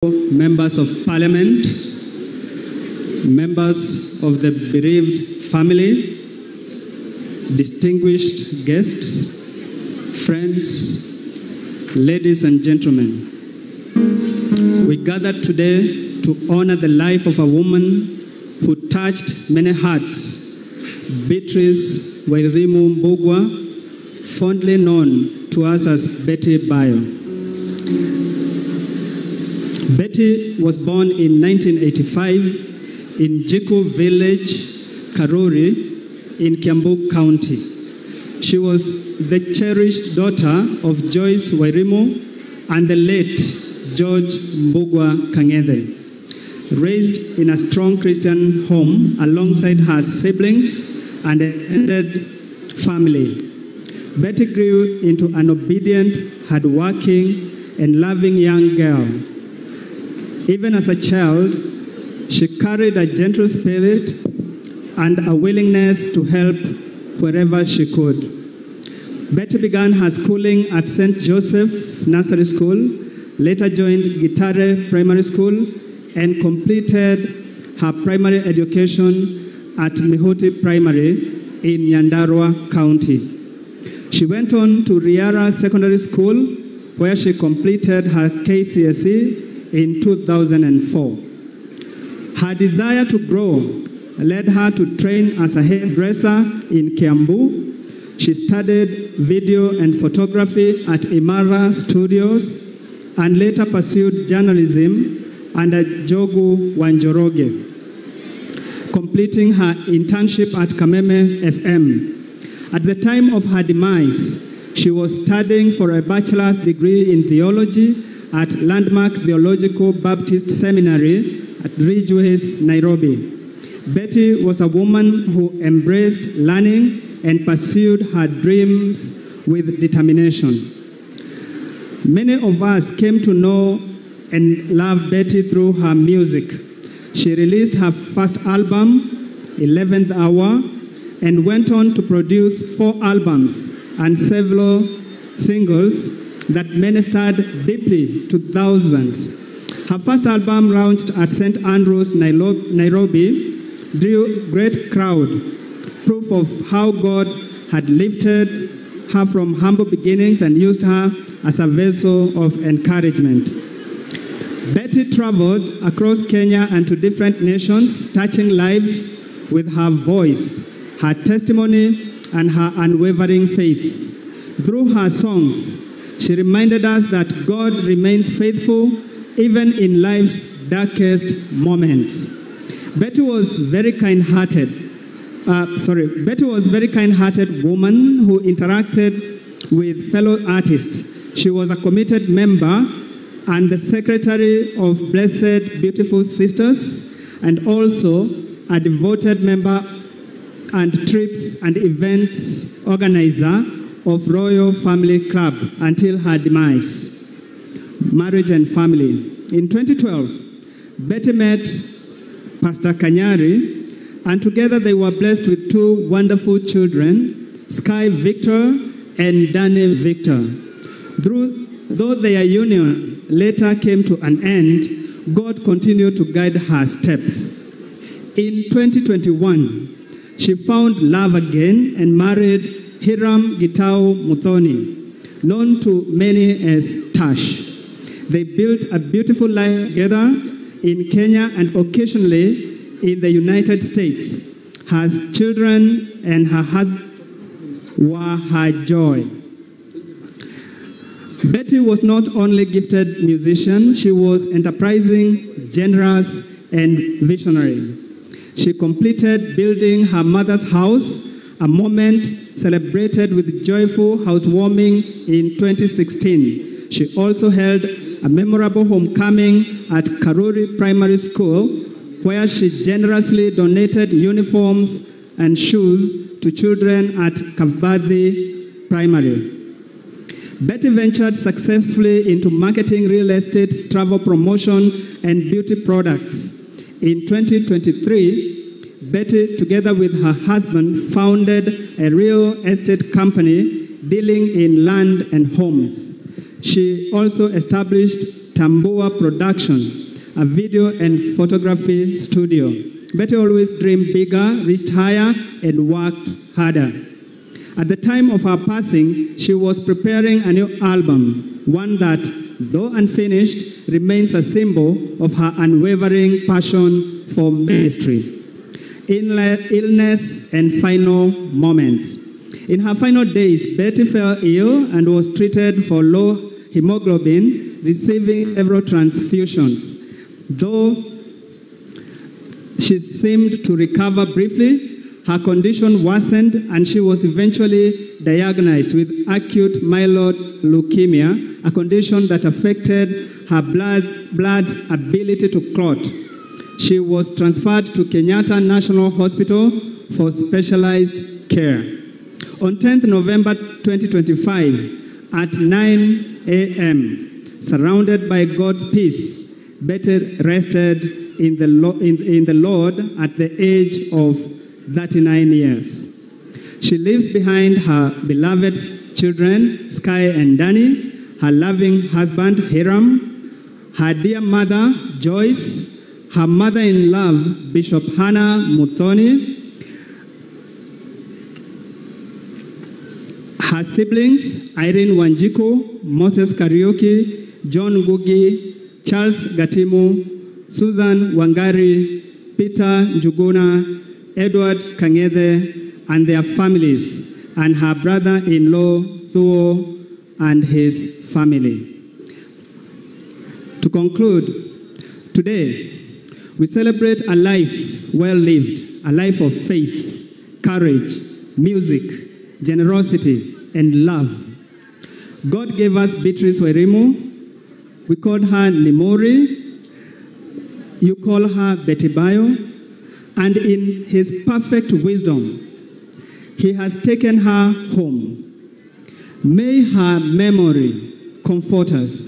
Members of Parliament, members of the bereaved family, distinguished guests, friends, ladies and gentlemen. We gathered today to honor the life of a woman who touched many hearts, Beatrice Wairimu Mbugua, fondly known to us as Betty Bayo. Betty was born in 1985 in Jiku Village, Karuri, in Kiambu County. She was the cherished daughter of Joyce Wairimu and the late George Mbugua Kanyari. Raised in a strong Christian home alongside her siblings and an extended family, Betty grew into an obedient, hardworking, and loving young girl. Even as a child, she carried a gentle spirit and a willingness to help wherever she could. Betty began her schooling at St. Joseph Nursery School, later joined Gitare Primary School, and completed her primary education at Mihuti Primary in Nyandarua County. She went on to Riara Secondary School, where she completed her KCSE in 2004. Her desire to grow led her to train as a hairdresser in Kiambu. She studied video and photography at Imara Studios and later pursued journalism under Jogu Wanjoroge, completing her internship at Kameme FM. At the time of her demise, she was studying for a bachelor's degree in theology at Landmark Theological Baptist Seminary at Ridgeways, Nairobi. Betty was a woman who embraced learning and pursued her dreams with determination. Many of us came to know and love Betty through her music. She released her first album, 11th Hour, and went on to produce 4 albums and several singles that ministered deeply to thousands. Her first album, launched at St. Andrews, Nairobi, drew great crowd, proof of how God had lifted her from humble beginnings and used her as a vessel of encouragement. Betty traveled across Kenya and to different nations, touching lives with her voice, her testimony, and her unwavering faith. Through her songs, she reminded us that God remains faithful even in life's darkest moments. Betty was a very kind-hearted woman who interacted with fellow artists. She was a committed member and the secretary of Blessed Beautiful Sisters, and also a devoted member and trips and events organizer of Royal Family Club until her demise. Marriage and family. In 2012, Betty met Pastor Kanyari, and together they were blessed with 2 wonderful children, Sky Victor and Danny Victor. Though their union later came to an end, God continued to guide her steps. In 2021, she found love again and married Hiram Gitau Muthoni, known to many as Tash. They built a beautiful life together in Kenya and occasionally in the United States. Her children and her husband were her joy. Betty was not only a gifted musician, she was enterprising, generous, and visionary. She completed building her mother's house, a moment celebrated with joyful housewarming in 2016. She also held a memorable homecoming at Karuri Primary School, where she generously donated uniforms and shoes to children at Kavbadhi Primary. Betty ventured successfully into marketing, real estate, travel promotion, and beauty products. In 2023, Betty, together with her husband, founded a real estate company dealing in land and homes. She also established Tambua Production, a video and photography studio. Betty always dreamed bigger, reached higher, and worked harder. At the time of her passing, she was preparing a new album, one that, though unfinished, remains a symbol of her unwavering passion for ministry. Illness and final moments. In her final days, Betty fell ill and was treated for low hemoglobin, receiving several transfusions. Though she seemed to recover briefly, her condition worsened and she was eventually diagnosed with acute myeloid leukemia, a condition that affected her blood's ability to clot. She was transferred to Kenyatta National Hospital for specialized care. On 10th November 2025, at 9 a.m., surrounded by God's peace, Betty rested in the Lord at the age of 39 years. She leaves behind her beloved children, Sky and Danny, her loving husband, Hiram, her dear mother, Joyce, her mother-in-law, Bishop Hannah Muthoni, her siblings, Irene Wanjiku, Moses Kariuki, John Ngugi, Charles Gatimu, Susan Wangari, Peter Njuguna, Edward Kangede, and their families, and her brother-in-law, Thuo, and his family. To conclude, today, we celebrate a life well lived, a life of faith, courage, music, generosity, and love. God gave us Beatrice Werimu. We called her Nimori. You call her Betty Bayo. And in his perfect wisdom, he has taken her home. May her memory comfort us.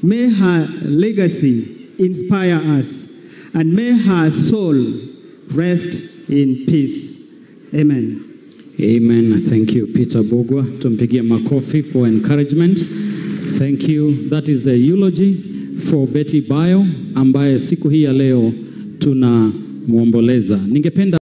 May her legacy inspire us. And may her soul rest in peace. Amen. Amen. Thank you, Peter Bogwa. Tumpigia makofi for encouragement. Thank you. That is the eulogy for Betty Bayo, ambaye siku hii ya leo tunamwomboleza. Ningependa